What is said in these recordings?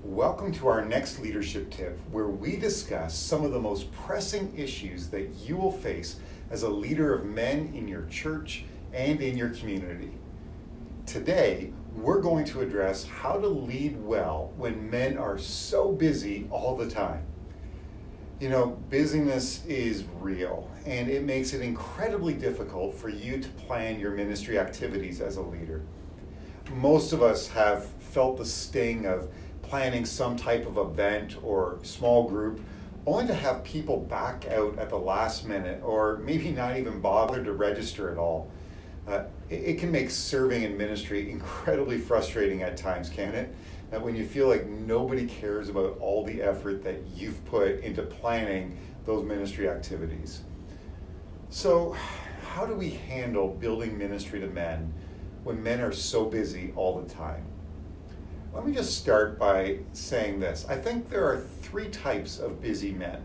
Welcome to our next leadership tip, where we discuss some of the most pressing issues that you will face as a leader of men in your church and in your community. Today, we're going to address how to lead well when men are so busy all the time. You know, busyness is real, and it makes it incredibly difficult for you to plan your ministry activities as a leader. Most of us have felt the sting of planning some type of event or small group only to have people back out at the last minute or maybe not even bother to register at all. It can make serving in ministry incredibly frustrating at times, can't it? When you feel like nobody cares about all the effort that you've put into planning those ministry activities. So, how do we handle building ministry to men when men are so busy all the time? Let me just start by saying this. I think there are three types of busy men: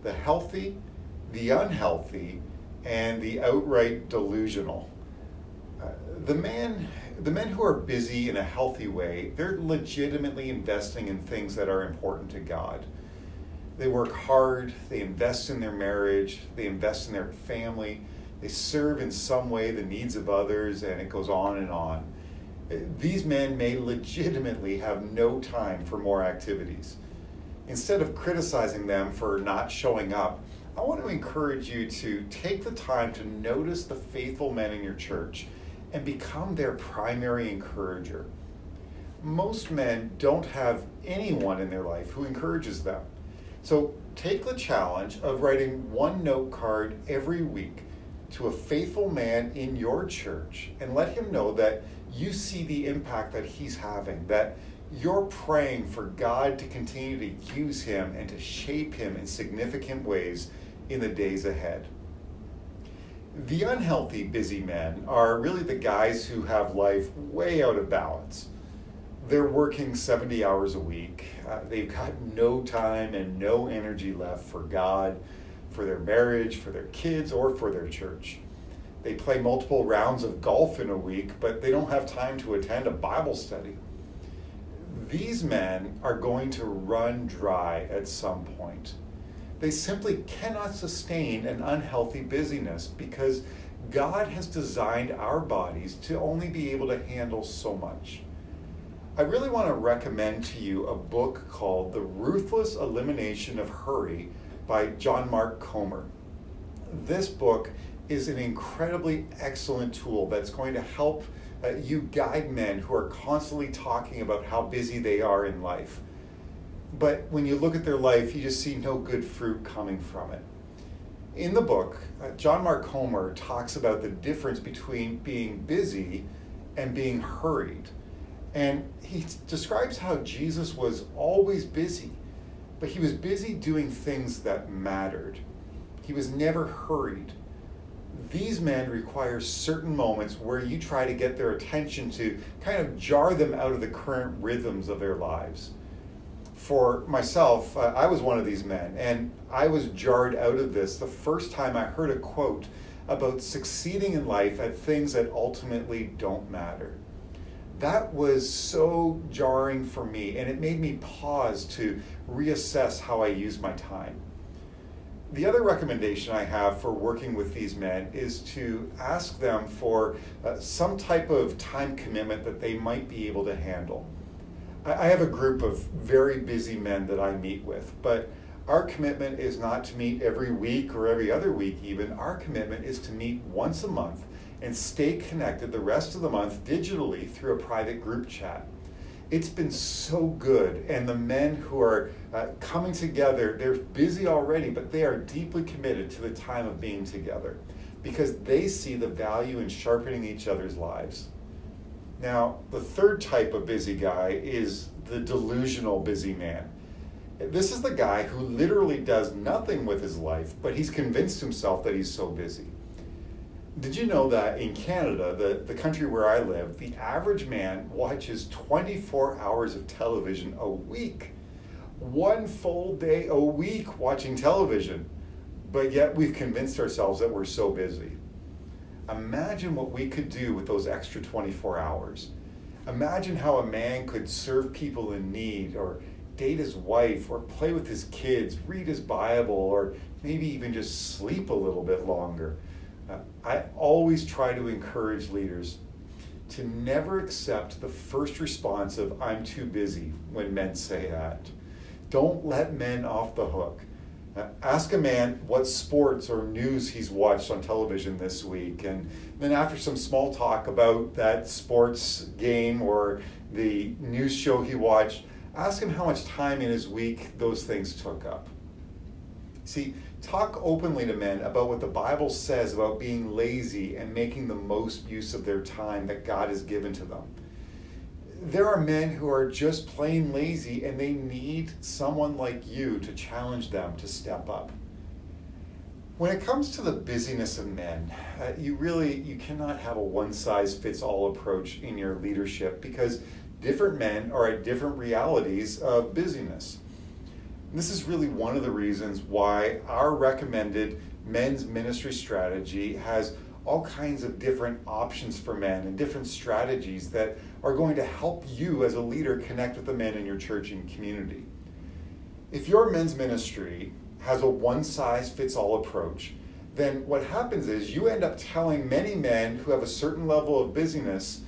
the healthy, the unhealthy, and the outright delusional. The men who are busy in a healthy way, they're legitimately investing in things that are important to God. They work hard, they invest in their marriage, they invest in their family, they serve in some way the needs of others, and it goes on and on. These men may legitimately have no time for more activities. Instead of criticizing them for not showing up, I want to encourage you to take the time to notice the faithful men in your church and become their primary encourager. Most men don't have anyone in their life who encourages them. So take the challenge of writing one note card every week to a faithful man in your church and let him know that you see the impact that he's having, that you're praying for God to continue to use him and to shape him in significant ways in the days ahead. The unhealthy busy men are really the guys who have life way out of balance. They're working 70 hours a week. They've got no time and no energy left for God, for their marriage, for their kids, or for their church. They play multiple rounds of golf in a week, but they don't have time to attend a Bible study. These men are going to run dry at some point. They simply cannot sustain an unhealthy busyness because God has designed our bodies to only be able to handle so much. I really want to recommend to you a book called The Ruthless Elimination of Hurry by John Mark Comer. This book is an incredibly excellent tool that's going to help you guide men who are constantly talking about how busy they are in life. But when you look at their life, you just see no good fruit coming from it. In the book, John Mark Comer talks about the difference between being busy and being hurried. And he describes how Jesus was always busy, but he was busy doing things that mattered. He was never hurried. These men require certain moments where you try to get their attention to kind of jar them out of the current rhythms of their lives. For myself, I was one of these men, and I was jarred out of this the first time I heard a quote about succeeding in life at things that ultimately don't matter. That was so jarring for me, and it made me pause to reassess how I use my time. The other recommendation I have for working with these men is to ask them for some type of time commitment that they might be able to handle. I have a group of very busy men that I meet with, but our commitment is not to meet every week or every other week even. Our commitment is to meet once a month and stay connected the rest of the month digitally through a private group chat. It's been so good, and the men who are coming together, they're busy already, but they are deeply committed to the time of being together because they see the value in sharpening each other's lives. Now, the third type of busy guy is the delusional busy man. This is the guy who literally does nothing with his life, but he's convinced himself that he's so busy. Did you know that in Canada, the country where I live, the average man watches 24 hours of television a week? One full day a week watching television, but yet we've convinced ourselves that we're so busy. Imagine what we could do with those extra 24 hours. Imagine how a man could serve people in need, or date his wife, or play with his kids, read his Bible, or maybe even just sleep a little bit longer. I always try to encourage leaders to never accept the first response of "I'm too busy" when men say that. Don't let men off the hook. Ask a man what sports or news he's watched on television this week, and then after some small talk about that sports game or the news show he watched, ask him how much time in his week those things took up. See, talk openly to men about what the Bible says about being lazy and making the most use of their time that God has given to them. There are men who are just plain lazy, and they need someone like you to challenge them to step up. When it comes to the busyness of men, you cannot have a one-size-fits-all approach in your leadership, because different men are at different realities of busyness. This is really one of the reasons why our recommended men's ministry strategy has all kinds of different options for men and different strategies that are going to help you as a leader connect with the men in your church and community. If your men's ministry has a one-size-fits-all approach, then what happens is you end up telling many men who have a certain level of busyness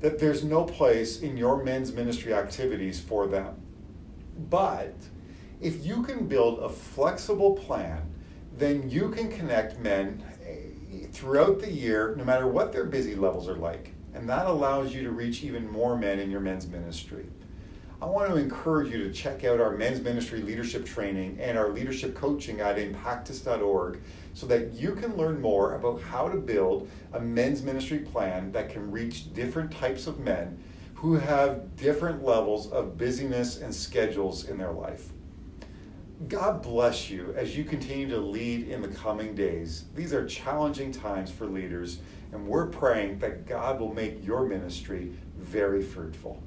that there's no place in your men's ministry activities for them. But if you can build a flexible plan, then you can connect men throughout the year, no matter what their busy levels are like. And that allows you to reach even more men in your men's ministry. I want to encourage you to check out our men's ministry leadership training and our leadership coaching at impactus.org so that you can learn more about how to build a men's ministry plan that can reach different types of men who have different levels of busyness and schedules in their life. God bless you as you continue to lead in the coming days. These are challenging times for leaders, and we're praying that God will make your ministry very fruitful.